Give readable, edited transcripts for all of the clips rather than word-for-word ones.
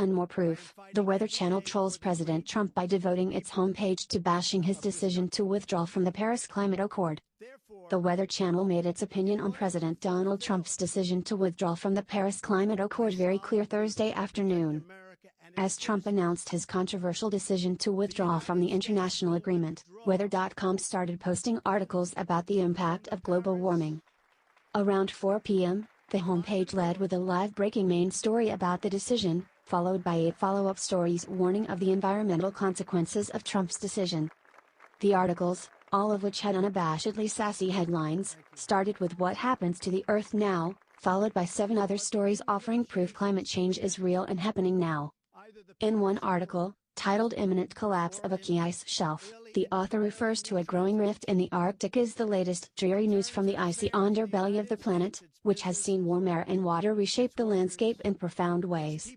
And more proof, the Weather Channel trolls President Trump by devoting its homepage to bashing his decision to withdraw from the Paris Climate Accord. The Weather Channel made its opinion on President Donald Trump's decision to withdraw from the Paris Climate Accord very clear Thursday afternoon. As Trump announced his controversial decision to withdraw from the international agreement, Weather.com started posting articles about the impact of global warming. Around 4 p.m., the homepage led with a live breaking main story about the decision, followed by 8 follow-up stories warning of the environmental consequences of Trump's decision. The articles, all of which had unabashedly sassy headlines, started with "What happens to the Earth now?" followed by 7 other stories offering proof climate change is real and happening now. In one article, titled "Imminent Collapse of a Key Ice Shelf," the author refers to a growing rift in the Arctic as the latest dreary news from the icy underbelly of the planet, which has seen warm air and water reshape the landscape in profound ways.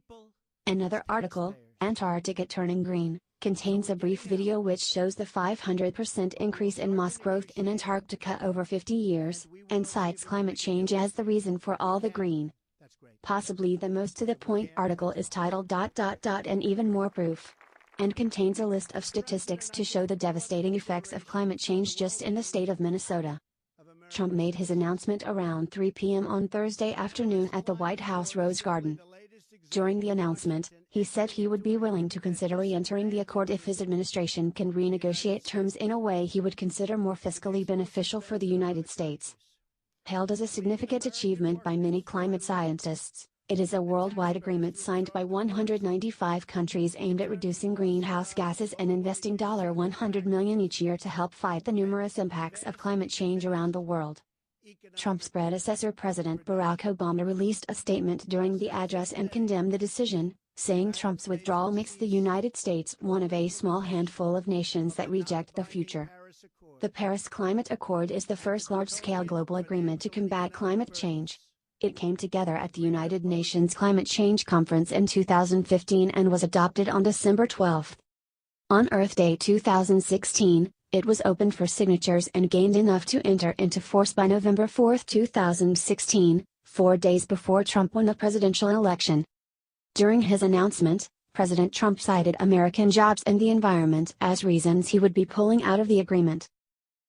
Another article, "Antarctica Turning Green," contains a brief video which shows the 500% increase in moss growth in Antarctica over 50 years, and cites climate change as the reason for all the green. Possibly the most to-the-point article is titled ... and even more proof, and contains a list of statistics to show the devastating effects of climate change just in the state of Minnesota. Trump made his announcement around 3 p.m. on Thursday afternoon at the White House Rose Garden. During the announcement, he said he would be willing to consider re-entering the accord if his administration can renegotiate terms in a way he would consider more fiscally beneficial for the United States. Hailed as a significant achievement by many climate scientists, it is a worldwide agreement signed by 195 countries aimed at reducing greenhouse gases and investing $100 million each year to help fight the numerous impacts of climate change around the world. Trump's predecessor President Barack Obama released a statement during the address and condemned the decision, saying Trump's withdrawal makes the United States one of a small handful of nations that reject the future. The Paris Climate Accord is the first large-scale global agreement to combat climate change. It came together at the United Nations Climate Change Conference in 2015 and was adopted on December 12. On Earth Day 2016, it was opened for signatures and gained enough to enter into force by November 4, 2016, 4 days before Trump won the presidential election. During his announcement, President Trump cited American jobs and the environment as reasons he would be pulling out of the agreement.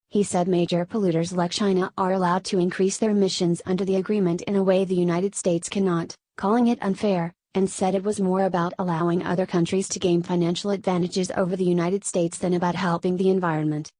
He said major polluters like China are allowed to increase their emissions under the agreement in a way the United States cannot, calling it unfair, and said it was more about allowing other countries to gain financial advantages over the United States than about helping the environment.